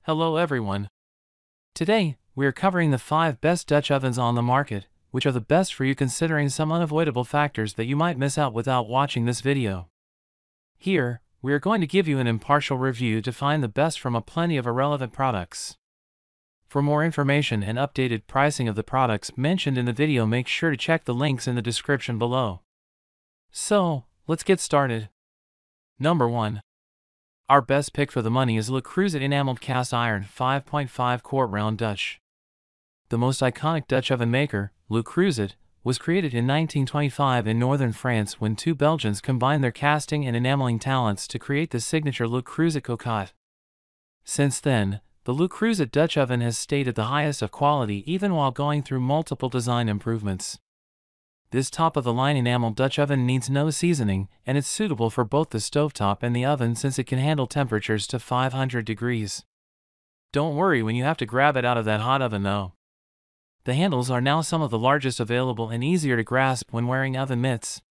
Hello everyone. Today, we are covering the 5 best Dutch ovens on the market, which are the best for you considering some unavoidable factors that you might miss out without watching this video. Here, we are going to give you an impartial review to find the best from a plenty of irrelevant products. For more information and updated pricing of the products mentioned in the video, make sure to check the links in the description below. So, let's get started. Number 1. Our best pick for the money is LeCrest Enameled Cast Iron 5.5 Quart Round Dutch. The most iconic Dutch oven maker, LeCrest, was created in 1925 in northern France when two Belgians combined their casting and enameling talents to create the signature Creuset Cocotte. Since then, the LeCrest Dutch oven has stayed at the highest of quality even while going through multiple design improvements. This top-of-the-line enameled Dutch oven needs no seasoning, and it's suitable for both the stovetop and the oven since it can handle temperatures to 500 degrees. Don't worry when you have to grab it out of that hot oven though. The handles are now some of the largest available and easier to grasp when wearing oven mitts.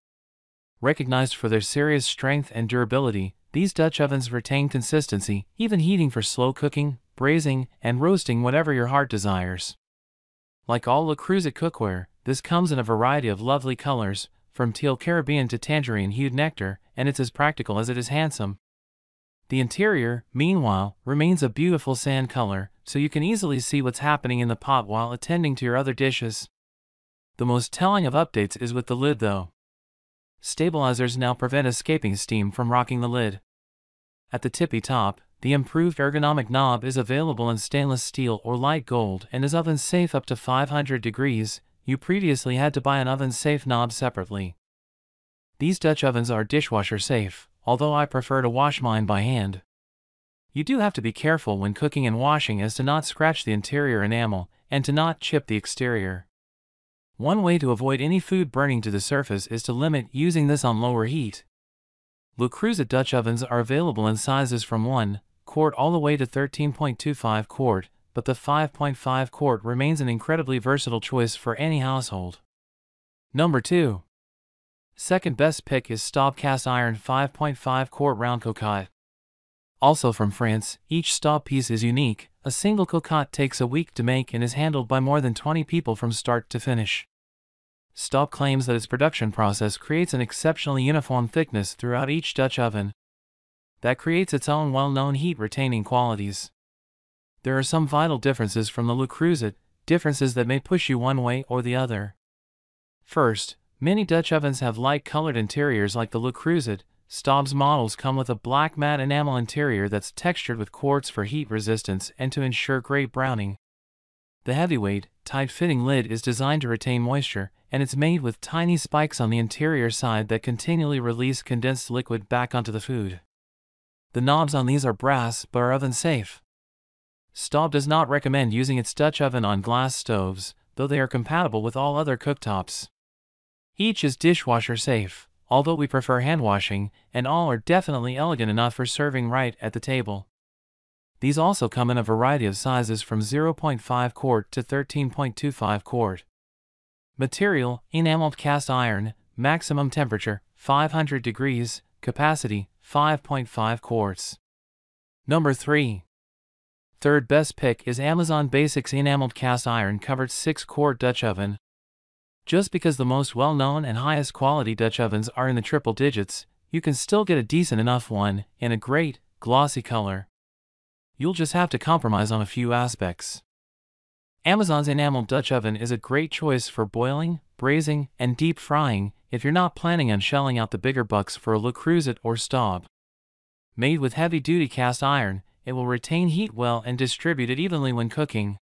Recognized for their serious strength and durability, these Dutch ovens retain consistency, even heating for slow cooking, braising, and roasting whatever your heart desires. Like all LeCrest cookware, this comes in a variety of lovely colors, from teal Caribbean to tangerine-hued nectar, and it's as practical as it is handsome. The interior, meanwhile, remains a beautiful sand color, so you can easily see what's happening in the pot while attending to your other dishes. The most telling of updates is with the lid though. Stabilizers now prevent escaping steam from rocking the lid. At the tippy top, the improved ergonomic knob is available in stainless steel or light gold and is oven safe up to 500 degrees. You previously had to buy an oven safe knob separately. These Dutch ovens are dishwasher safe, although I prefer to wash mine by hand. You do have to be careful when cooking and washing as to not scratch the interior enamel and to not chip the exterior. One way to avoid any food burning to the surface is to limit using this on lower heat. LeCrest Dutch ovens are available in sizes from 1 quart all the way to 13.25 quart, but the 5.5 quart remains an incredibly versatile choice for any household. Number 2. Second best pick is Staub Cast Iron 5.5 Quart Round Cocotte. Also from France, each Staub piece is unique. A single cocotte takes a week to make and is handled by more than 20 people from start to finish. Staub claims that its production process creates an exceptionally uniform thickness throughout each Dutch oven. That creates its own well-known heat-retaining qualities. There are some vital differences from the LeCrest, differences that may push you one way or the other. First, many Dutch ovens have light-colored interiors like the LeCrest. Staub's models come with a black matte enamel interior that's textured with quartz for heat resistance and to ensure great browning. The heavyweight, tight-fitting lid is designed to retain moisture, and it's made with tiny spikes on the interior side that continually release condensed liquid back onto the food. The knobs on these are brass but are oven safe. Staub does not recommend using its Dutch oven on glass stoves, though they are compatible with all other cooktops. Each is dishwasher safe, although we prefer hand washing, and all are definitely elegant enough for serving right at the table. These also come in a variety of sizes from 0.5 quart to 13.25 quart. Material, enameled cast iron, maximum temperature, 500 degrees, capacity, 5.5 quarts. Number 3. Third best pick is Amazon Basics Enameled Cast Iron Covered 6 Quart Dutch Oven. Just because the most well-known and highest quality Dutch ovens are in the triple digits, you can still get a decent enough one in a great, glossy color. You'll just have to compromise on a few aspects. Amazon's enameled Dutch oven is a great choice for boiling, braising, and deep frying if you're not planning on shelling out the bigger bucks for a LeCrest or Staub. Made with heavy-duty cast iron, it will retain heat well and distribute it evenly when cooking.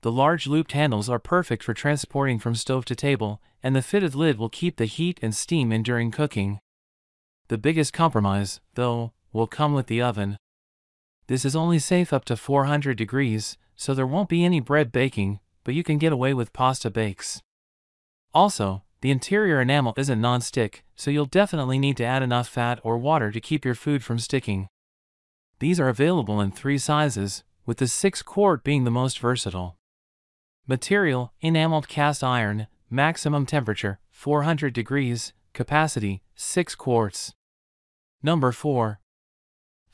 The large looped handles are perfect for transporting from stove to table, and the fitted lid will keep the heat and steam in during cooking. The biggest compromise, though, will come with the oven. This is only safe up to 400 degrees, so there won't be any bread baking, but you can get away with pasta bakes. Also, the interior enamel isn't non-stick, so you'll definitely need to add enough fat or water to keep your food from sticking. These are available in 3 sizes, with the 6 quart being the most versatile. Material, enameled cast iron, maximum temperature, 400 degrees, capacity, 6 quarts. Number 4.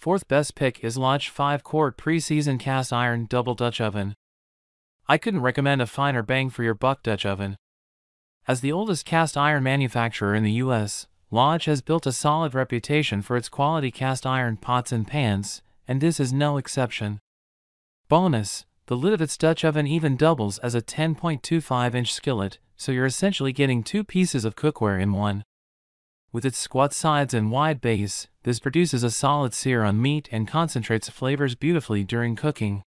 Fourth best pick is Lodge 5-quart PreSeason Cast Iron Double Dutch Oven. I couldn't recommend a finer bang for your buck Dutch oven. As the oldest cast iron manufacturer in the US, Lodge has built a solid reputation for its quality cast iron pots and pans, and this is no exception. Bonus, the lid of its Dutch oven even doubles as a 10.25-inch skillet, so you're essentially getting two pieces of cookware in one. With its squat sides and wide base, this produces a solid sear on meat and concentrates flavors beautifully during cooking.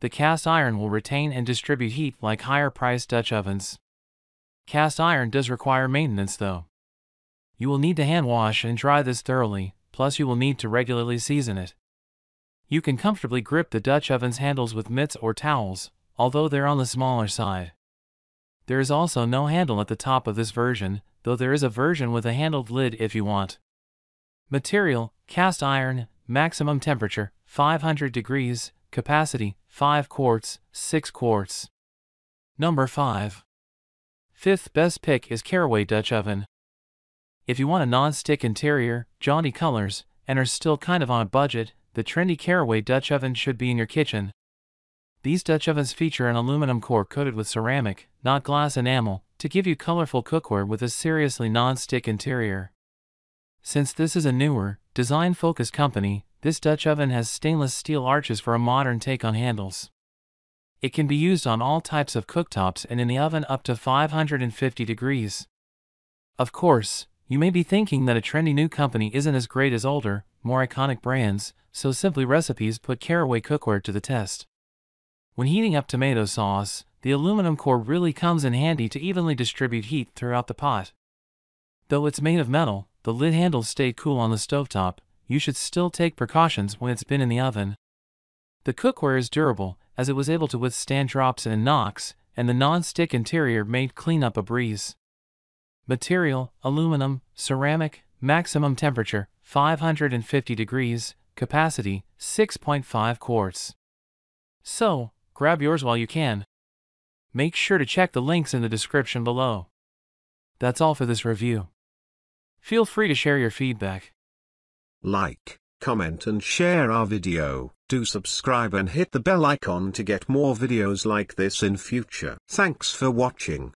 The cast iron will retain and distribute heat like higher-priced Dutch ovens. Cast iron does require maintenance though. You will need to hand wash and dry this thoroughly, plus you will need to regularly season it. You can comfortably grip the Dutch oven's handles with mitts or towels, although they're on the smaller side. There is also no handle at the top of this version, though there is a version with a handled lid if you want. Material: cast iron, maximum temperature, 500 degrees, capacity, 5 quarts, 6 quarts. Number 5. Fifth best pick is Caraway Dutch Oven. If you want a non-stick interior, jaunty colors, and are still kind of on a budget, the trendy Caraway Dutch Oven should be in your kitchen. These Dutch ovens feature an aluminum core coated with ceramic, not glass enamel, to give you colorful cookware with a seriously non-stick interior. Since this is a newer, design-focused company, this Dutch oven has stainless steel arches for a modern take on handles. It can be used on all types of cooktops and in the oven up to 550 degrees. Of course, you may be thinking that a trendy new company isn't as great as older, more iconic brands, so Simply Recipes put Caraway cookware to the test. When heating up tomato sauce, the aluminum core really comes in handy to evenly distribute heat throughout the pot. Though it's made of metal, the lid handles stay cool on the stovetop. You should still take precautions when it's been in the oven. The cookware is durable, as it was able to withstand drops and knocks, and the non-stick interior made cleanup a breeze. Material: aluminum, ceramic, maximum temperature, 550 degrees, capacity, 6.5 quarts. So, grab yours while you can. Make sure to check the links in the description below. That's all for this review. Feel free to share your feedback. Like, comment and share our video. Do subscribe and hit the bell icon to get more videos like this in future. Thanks for watching.